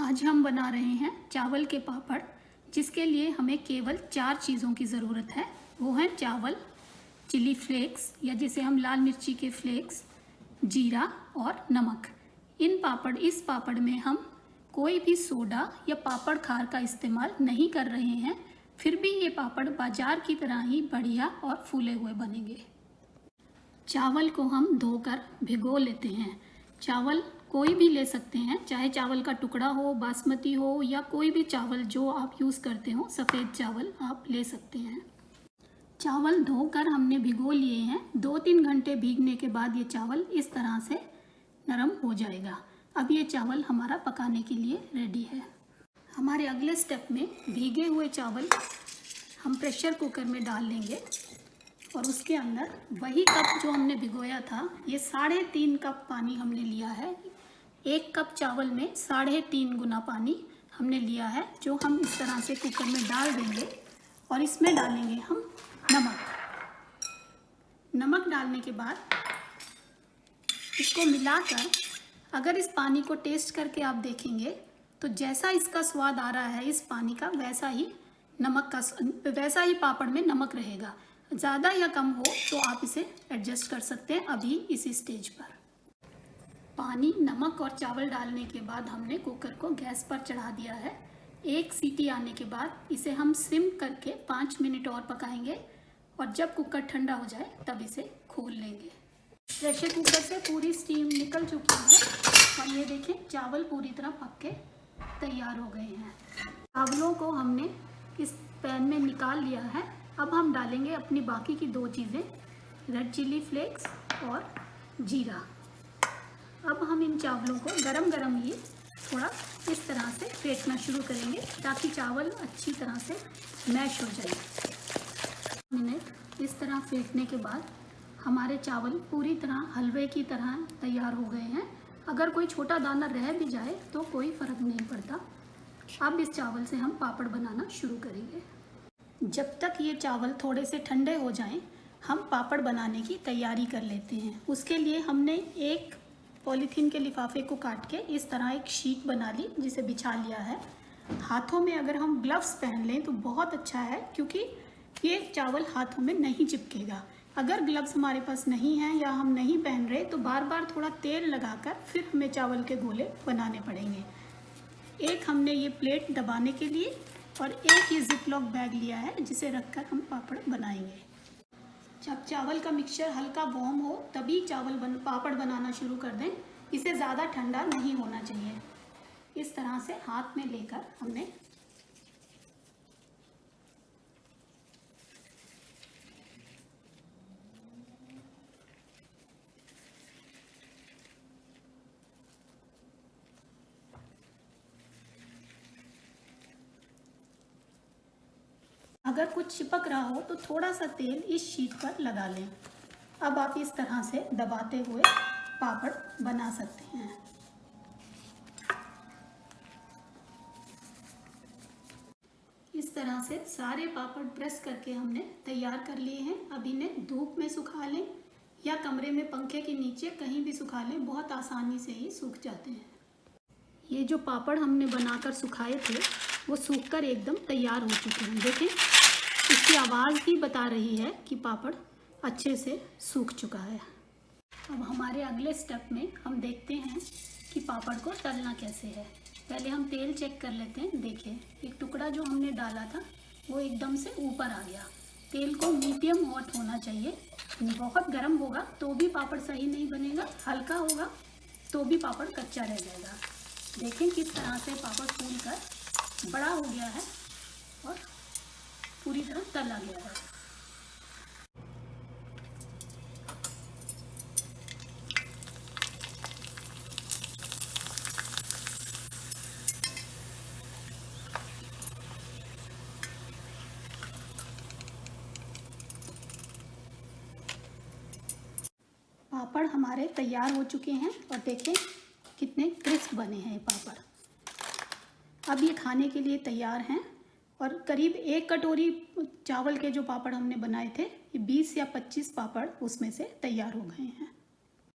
आज हम बना रहे हैं चावल के पापड़, जिसके लिए हमें केवल 4 चीज़ों की ज़रूरत है। वो हैं चावल, चिली फ्लेक्स या जिसे हम लाल मिर्ची के फ्लेक्स, जीरा और नमक। इस पापड़ में हम कोई भी सोडा या पापड़ खार का इस्तेमाल नहीं कर रहे हैं, फिर भी ये पापड़ बाजार की तरह ही बढ़िया और फूले हुए बनेंगे। चावल को हम धोकर भिगो लेते हैं। चावल कोई भी ले सकते हैं, चाहे चावल का टुकड़ा हो, बासमती हो या कोई भी चावल जो आप यूज़ करते हो, सफ़ेद चावल आप ले सकते हैं। चावल धोकर हमने भिगो लिए हैं। 2-3 घंटे भीगने के बाद ये चावल इस तरह से नरम हो जाएगा। अब ये चावल हमारा पकाने के लिए रेडी है। हमारे अगले स्टेप में भीगे हुए चावल हम प्रेशर कुकर में डाल लेंगे और उसके अंदर वही कप जो हमने भिगोया था, ये 3.5 कप पानी हमने लिया है। 1 कप चावल में 3.5 गुना पानी हमने लिया है, जो हम इस तरह से कुकर में डाल देंगे और इसमें डालेंगे हम नमक डालने के बाद इसको मिलाकर अगर इस पानी को टेस्ट करके आप देखेंगे तो जैसा इसका स्वाद आ रहा है इस पानी का, वैसा ही पापड़ में नमक रहेगा। ज़्यादा या कम हो तो आप इसे एडजस्ट कर सकते हैं अभी इसी स्टेज पर। पानी, नमक और चावल डालने के बाद हमने कुकर को गैस पर चढ़ा दिया है। 1 सीटी आने के बाद इसे हम सिम करके 5 मिनट और पकाएंगे और जब कुकर ठंडा हो जाए तब इसे खोल लेंगे। प्रेशर कुकर से पूरी स्टीम निकल चुकी है और ये देखें, चावल पूरी तरह पक के तैयार हो गए हैं। चावलों को हमने इस पैन में निकाल लिया है। अब हम डालेंगे अपनी बाकी की 2 चीज़ें, रेड चिली फ्लेक्स और जीरा। अब हम इन चावलों को गरम ही थोड़ा इस तरह से फेंटना शुरू करेंगे ताकि चावल अच्छी तरह से मैश हो जाए। मिनट इस तरह फेंटने के बाद हमारे चावल पूरी तरह हलवे की तरह तैयार हो गए हैं। अगर कोई छोटा दाना रह भी जाए तो कोई फ़र्क नहीं पड़ता। अब इस चावल से हम पापड़ बनाना शुरू करेंगे। जब तक ये चावल थोड़े से ठंडे हो जाएं, हम पापड़ बनाने की तैयारी कर लेते हैं। उसके लिए हमने एक पॉलीथीन के लिफाफे को काट के इस तरह एक शीट बना ली, जिसे बिछा लिया है। हाथों में अगर हम ग्लव्स पहन लें तो बहुत अच्छा है, क्योंकि ये चावल हाथों में नहीं चिपकेगा। अगर ग्लव्स हमारे पास नहीं हैं या हम नहीं पहन रहे तो बार बार थोड़ा तेल लगाकर फिर हमें चावल के गोले बनाने पड़ेंगे। एक हमने ये प्लेट दबाने के लिए और एक ये जिपलॉक बैग लिया है, जिसे रखकर हम पापड़ बनाएंगे। जब चावल का मिक्सचर हल्का वार्म हो तभी पापड़ बनाना शुरू कर दें। इसे ज़्यादा ठंडा नहीं होना चाहिए। इस तरह से हाथ में लेकर हमने अगर कुछ चिपक रहा हो तो थोड़ा सा तेल इस शीट पर लगा लें। अब आप इस तरह से दबाते हुए पापड़ बना सकते हैं। इस तरह से सारे पापड़ प्रेस करके हमने तैयार कर लिए हैं। अब इन्हें धूप में सुखा लें या कमरे में पंखे के नीचे कहीं भी सुखा लें, बहुत आसानी से ही सूख जाते हैं। ये जो पापड़ हमने बनाकर सुखाए थे वो सूखकर एकदम तैयार हो चुके हैं। देखें, इसकी आवाज़ ही बता रही है कि पापड़ अच्छे से सूख चुका है। अब हमारे अगले स्टेप में हम देखते हैं कि पापड़ को तलना कैसे है। पहले हम तेल चेक कर लेते हैं। देखिए, एक टुकड़ा जो हमने डाला था वो एकदम से ऊपर आ गया। तेल को मीडियम हॉट होना चाहिए। बहुत गर्म होगा तो भी पापड़ सही नहीं बनेगा, हल्का होगा तो भी पापड़ कच्चा रह जाएगा। देखें किस तरह से पापड़ फूल कर बड़ा हो गया है और पूरी तरह तला गया है। पापड़ हमारे तैयार हो चुके हैं और देखें कितने क्रिस्प बने हैं ये पापड़। अब ये खाने के लिए तैयार हैं और करीब 1 कटोरी चावल के जो पापड़ हमने बनाए थे, ये 20 या 25 पापड़ उसमें से तैयार हो गए हैं।